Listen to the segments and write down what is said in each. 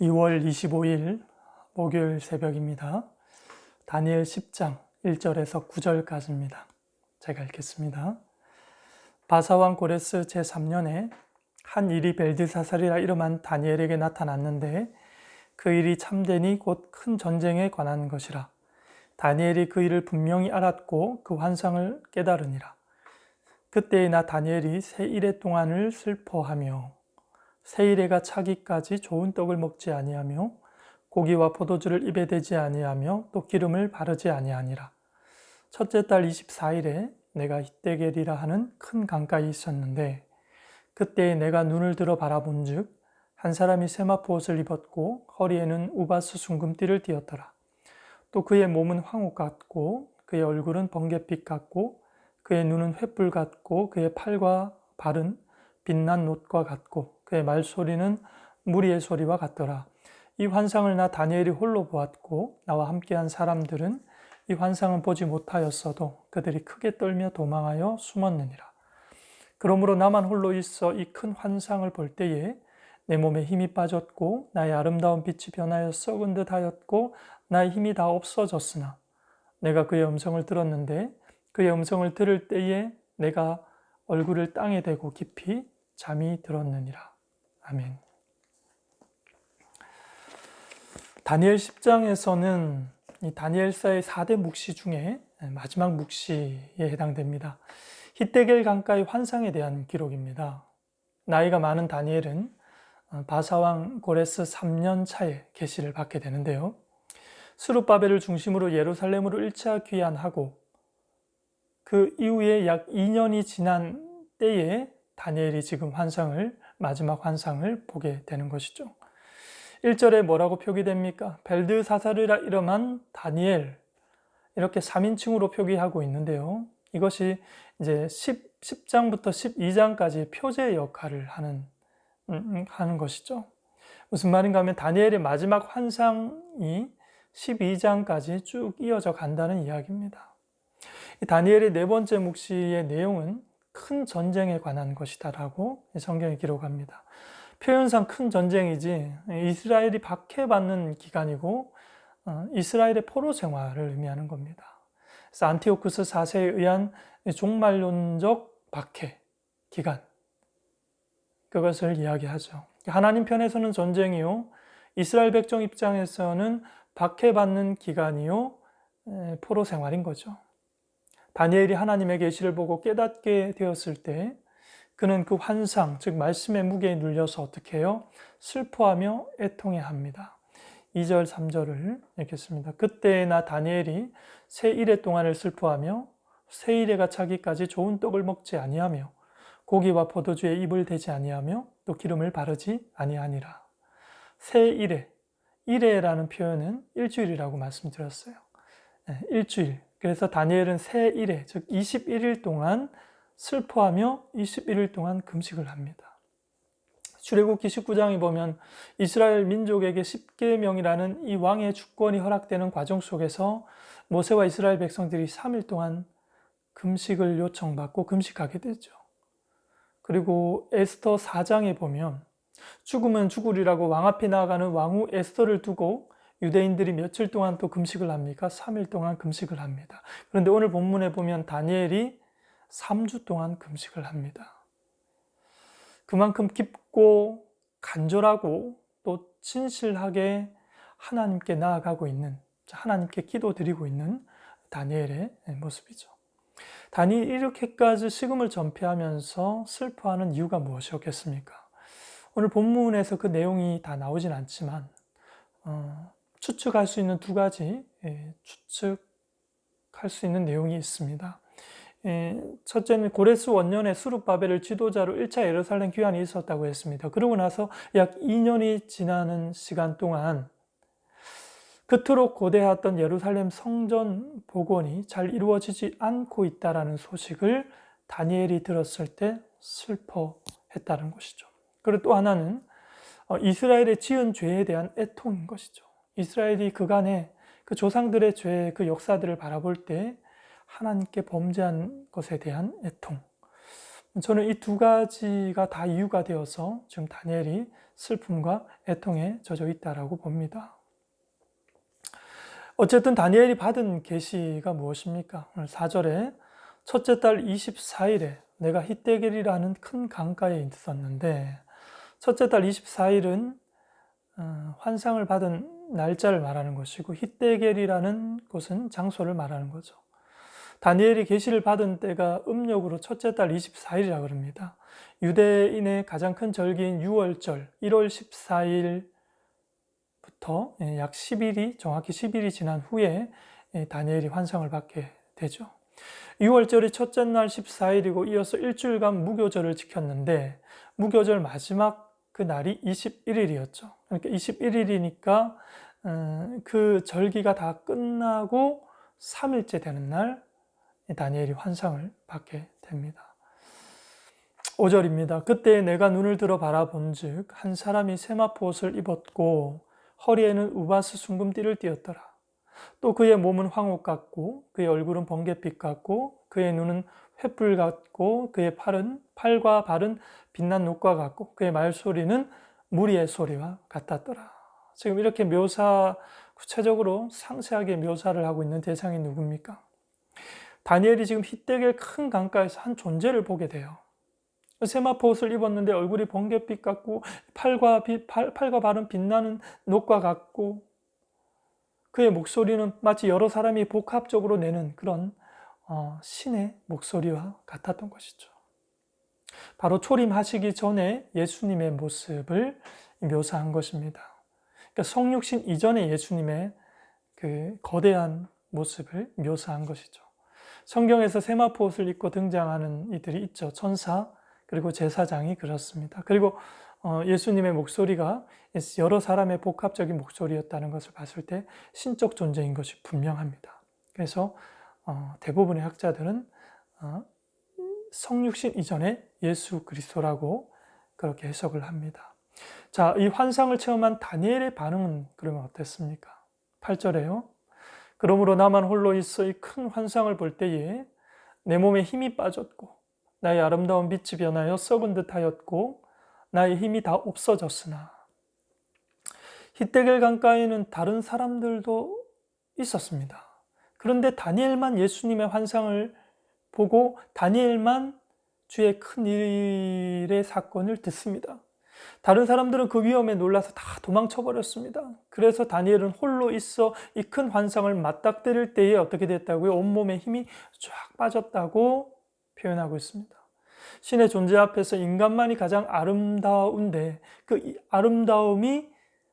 2월 25일 목요일 새벽입니다. 다니엘 10장 1절에서 9절까지입니다. 제가 읽겠습니다. 바사왕 고레스 제3년에 한 일이 벨드사살이라 이름한 다니엘에게 나타났는데 그 일이 참되니 곧 큰 전쟁에 관한 것이라. 다니엘이 그 일을 분명히 알았고 그 환상을 깨달으니라. 그때에 나 다니엘이 새 이래 동안을 슬퍼하며 새 이래가 차기까지 좋은 떡을 먹지 아니하며 고기와 포도주를 입에 대지 아니하며 또 기름을 바르지 아니하니라. 첫째 달 24일에 내가 히데겔이라 하는 큰 강가에 있었는데 그때에 내가 눈을 들어 바라본즉 한 사람이 세마포 옷을 입었고 허리에는 우바스 순금띠를 띠었더라. 또 그의 몸은 황옥 같고 그의 얼굴은 번갯빛 같고 그의 눈은 횃불 같고 그의 팔과 발은 빛난 놋과 같고 그의 말소리는 무리의 소리와 같더라. 이 환상을 나 다니엘이 홀로 보았고 나와 함께한 사람들은 이 환상은 보지 못하였어도 그들이 크게 떨며 도망하여 숨었느니라. 그러므로 나만 홀로 있어 이 큰 환상을 볼 때에 내 몸에 힘이 빠졌고 나의 아름다운 빛이 변하여 썩은 듯 하였고 나의 힘이 다 없어졌으나 내가 그의 음성을 들었는데 그의 음성을 들을 때에 내가 얼굴을 땅에 대고 깊이 잠이 들었느니라. 아멘. 다니엘 10장에서는 이 다니엘사의 4대 묵시 중에 마지막 묵시에 해당됩니다. 히데겔 강가의 환상에 대한 기록입니다. 나이가 많은 다니엘은 바사왕 고레스 3년 차에 계시를 받게 되는데요. 스룹바벨을 중심으로 예루살렘으로 1차 귀환하고 그 이후에 약 2년이 지난 때에 다니엘이 지금 마지막 환상을 보게 되는 것이죠. 1절에 뭐라고 표기됩니까? 벨드사살이라 이름한 다니엘, 이렇게 3인칭으로 표기하고 있는데요. 이것이 이제 10장부터 12장까지 표제 역할을 하는 것이죠. 무슨 말인가 하면 다니엘의 마지막 환상이 12장까지 쭉 이어져 간다는 이야기입니다. 이 다니엘의 네 번째 묵시의 내용은 큰 전쟁에 관한 것이다라고 성경이 기록합니다. 표현상 큰 전쟁이지 이스라엘이 박해받는 기간이고 이스라엘의 포로 생활을 의미하는 겁니다. 그래서 안티오쿠스 4세에 의한 종말론적 박해 기간, 그것을 이야기하죠. 하나님 편에서는 전쟁이요, 이스라엘 백성 입장에서는 박해받는 기간이요, 포로 생활인 거죠. 다니엘이 하나님의 계시를 보고 깨닫게 되었을 때 그는 그 환상, 즉 말씀의 무게에 눌려서 어떻게 해요? 슬퍼하며 애통해합니다. 2절, 3절을 읽겠습니다. 그때에 나 다니엘이 새 이래 동안을 슬퍼하며 새 이래가 차기까지 좋은 떡을 먹지 아니하며 고기와 포도주에 입을 대지 아니하며 또 기름을 바르지 아니하니라. 새 이래, 이래라는 표현은 일주일이라고 말씀드렸어요. 일주일. 그래서 다니엘은 새 이래, 즉 21일 동안 슬퍼하며 21일 동안 금식을 합니다. 출애굽기 19장에 보면 이스라엘 민족에게 10계명이라는 이 왕의 주권이 허락되는 과정 속에서 모세와 이스라엘 백성들이 3일 동안 금식을 요청받고 금식하게 되죠. 그리고 에스더 4장에 보면 죽으면 죽으리라고 왕 앞에 나아가는 왕후 에스더를 두고 유대인들이 며칠 동안 또 금식을 합니까? 3일 동안 금식을 합니다. 그런데 오늘 본문에 보면 다니엘이 3주 동안 금식을 합니다. 그만큼 깊고 간절하고 또 진실하게 하나님께 나아가고 있는, 하나님께 기도드리고 있는 다니엘의 모습이죠. 다니엘이 이렇게까지 식음을 전폐하면서 슬퍼하는 이유가 무엇이었겠습니까? 오늘 본문에서 그 내용이 다 나오진 않지만 추측할 수 있는 두 가지 추측할 수 있는 내용이 있습니다. 첫째는 고레스 원년에 스룹바벨을 지도자로 1차 예루살렘 귀환이 있었다고 했습니다. 그러고 나서 약 2년이 지나는 시간 동안 그토록 고대했던 예루살렘 성전 복원이 잘 이루어지지 않고 있다는 소식을 다니엘이 들었을 때 슬퍼했다는 것이죠. 그리고 또 하나는 이스라엘의 지은 죄에 대한 애통인 것이죠. 이스라엘이 그간의 그 조상들의 죄, 그 역사들을 바라볼 때 하나님께 범죄한 것에 대한 애통. 저는 이 두 가지가 다 이유가 되어서 지금 다니엘이 슬픔과 애통에 젖어 있다라고 봅니다. 어쨌든 다니엘이 받은 계시가 무엇입니까? 오늘 4절에 첫째 달 24일에 내가 히데겔이라는 큰 강가에 있었는데, 첫째 달 24일은 환상을 받은 날짜를 말하는 것이고, 히데겔이라는 곳은 장소를 말하는 거죠. 다니엘이 계시를 받은 때가 음력으로 첫째 달 24일이라 그럽니다. 유대인의 가장 큰 절기인 6월절 1월 14일부터 약 10일이, 정확히 10일이 지난 후에 다니엘이 환상을 받게 되죠. 6월절이 첫째 날 14일이고 이어서 일주일간 무교절을 지켰는데, 무교절 마지막 그 날이 21일이었죠. 그러니까 21일이니까 그 절기가 다 끝나고 3일째 되는 날 다니엘이 환상을 받게 됩니다. 5절입니다. 그때 내가 눈을 들어 바라본즉 한 사람이 세마포 옷을 입었고 허리에는 우바스 순금띠를 띠었더라. 또 그의 몸은 황옥 같고 그의 얼굴은 번갯빛 같고 그의 눈은 횃불 같고 그의 팔과 발은 빛난 녹과 같고 그의 말소리는 무리의 소리와 같았더라. 지금 이렇게 구체적으로 상세하게 묘사를 하고 있는 대상이 누굽니까? 다니엘이 지금 히데겔 큰 강가에서 한 존재를 보게 돼요. 세마포 옷을 입었는데 얼굴이 번갯빛 같고 팔과 발은 빛나는 녹과 같고 그의 목소리는 마치 여러 사람이 복합적으로 내는 그런 신의 목소리와 같았던 것이죠. 바로 초림하시기 전에 예수님의 모습을 묘사한 것입니다. 그러니까 성육신 이전의 예수님의 그 거대한 모습을 묘사한 것이죠. 성경에서 세마포 옷을 입고 등장하는 이들이 있죠. 천사, 그리고 제사장이 그렇습니다. 그리고 예수님의 목소리가 여러 사람의 복합적인 목소리였다는 것을 봤을 때 신적 존재인 것이 분명합니다. 그래서 대부분의 학자들은 성육신 이전의 예수 그리스도라고 그렇게 해석을 합니다. 자, 이 환상을 체험한 다니엘의 반응은 그러면 어땠습니까? 8절에요. 그러므로 나만 홀로 있어 이 큰 환상을 볼 때에 내 몸에 힘이 빠졌고 나의 아름다운 빛이 변하여 썩은 듯하였고 나의 힘이 다 없어졌으나. 히데겔 강가에는 다른 사람들도 있었습니다. 그런데 다니엘만 예수님의 환상을 보고 다니엘만 주의 큰 일의 사건을 듣습니다. 다른 사람들은 그 위험에 놀라서 다 도망쳐 버렸습니다. 그래서 다니엘은 홀로 있어 이 큰 환상을 맞닥뜨릴 때에 어떻게 됐다고요? 온몸에 힘이 쫙 빠졌다고 표현하고 있습니다. 신의 존재 앞에서 인간만이 가장 아름다운데 그 아름다움이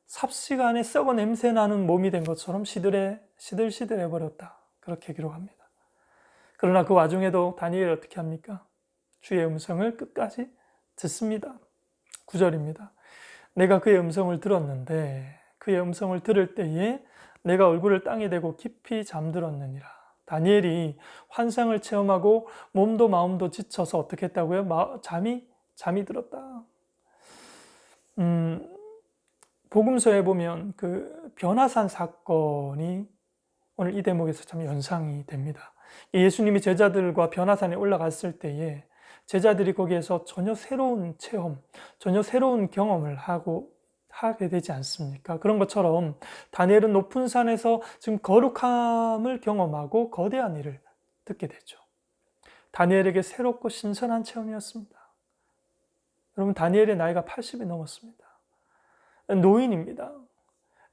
삽시간에 썩어 냄새나는 몸이 된 것처럼 시들시들해 버렸다. 그렇게 기록합니다. 그러나 그 와중에도 다니엘이 어떻게 합니까? 주의 음성을 끝까지 듣습니다. 9절입니다. 내가 그의 음성을 들었는데 그의 음성을 들을 때에 내가 얼굴을 땅에 대고 깊이 잠들었느니라. 다니엘이 환상을 체험하고 몸도 마음도 지쳐서 어떻게 했다고요? 잠이 들었다. 복음서에 보면 그 변화산 사건이 오늘 이 대목에서 참 연상이 됩니다. 예수님이 제자들과 변화산에 올라갔을 때에 제자들이 거기에서 전혀 새로운 체험, 전혀 새로운 경험을 하게 되지 않습니까? 그런 것처럼 다니엘은 높은 산에서 지금 거룩함을 경험하고 거대한 일을 듣게 되죠. 다니엘에게 새롭고 신선한 체험이었습니다. 여러분, 다니엘의 나이가 80이 넘었습니다. 노인입니다.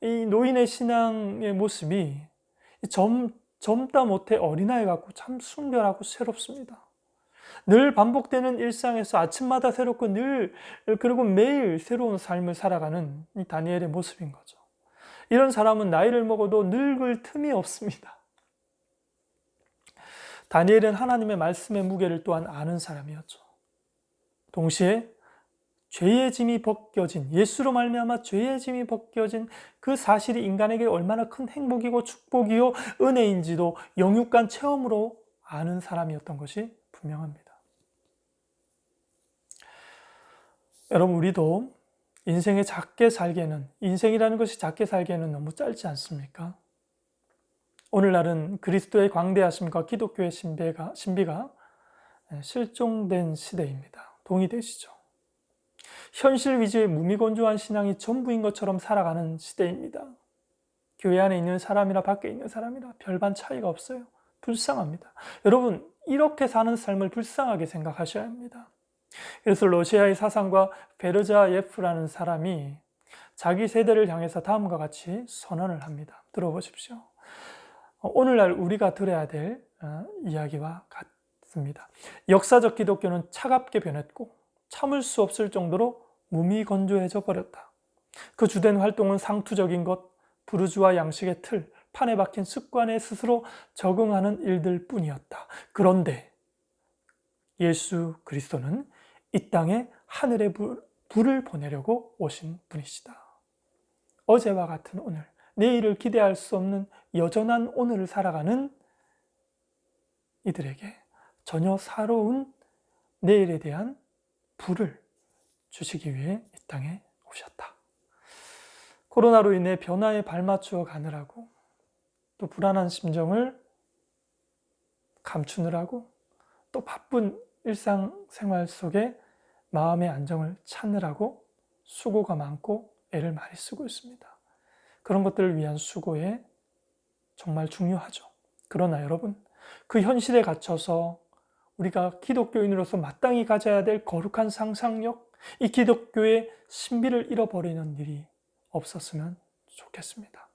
이 노인의 신앙의 모습이 젊다 못해 어린아이 같고 참 순결하고 새롭습니다. 늘 반복되는 일상에서 아침마다 새롭고 그리고 매일 새로운 삶을 살아가는 이 다니엘의 모습인 거죠. 이런 사람은 나이를 먹어도 늙을 틈이 없습니다. 다니엘은 하나님의 말씀의 무게를 또한 아는 사람이었죠. 동시에 죄의 짐이 벗겨진, 예수로 말미암아 죄의 짐이 벗겨진 그 사실이 인간에게 얼마나 큰 행복이고 축복이요 은혜인지도 영육간 체험으로 아는 사람이었던 것이 분명합니다. 여러분, 우리도 인생이라는 것이 작게 살기에는 너무 짧지 않습니까? 오늘날은 그리스도의 광대하심과 기독교의 신비가 실종된 시대입니다. 동의되시죠? 현실 위주의 무미건조한 신앙이 전부인 것처럼 살아가는 시대입니다. 교회 안에 있는 사람이나 밖에 있는 사람이나 별반 차이가 없어요. 불쌍합니다. 여러분, 이렇게 사는 삶을 불쌍하게 생각하셔야 합니다. 그래서 러시아의 사상가 베르자예프라는 사람이 자기 세대를 향해서 다음과 같이 선언을 합니다. 들어보십시오. 오늘날 우리가 들어야 될 이야기와 같습니다. 역사적 기독교는 차갑게 변했고 참을 수 없을 정도로 무미건조해져 버렸다. 그 주된 활동은 상투적인 것, 부르주아 양식의 틀, 판에 박힌 습관에 스스로 적응하는 일들 뿐이었다. 그런데 예수 그리스도는 이 땅에 하늘의 불을 보내려고 오신 분이시다. 어제와 같은 오늘, 내일을 기대할 수 없는 여전한 오늘을 살아가는 이들에게 전혀 새로운 내일에 대한 불을 주시기 위해 이 땅에 오셨다. 코로나로 인해 변화에 발맞추어 가느라고, 또 불안한 심정을 감추느라고, 또 바쁜 일상생활 속에 마음의 안정을 찾느라고 수고가 많고 애를 많이 쓰고 있습니다. 그런 것들을 위한 수고에 정말 중요하죠. 그러나 여러분, 그 현실에 갇혀서 우리가 기독교인으로서 마땅히 가져야 될 거룩한 상상력, 이 기독교의 신비를 잃어버리는 일이 없었으면 좋겠습니다.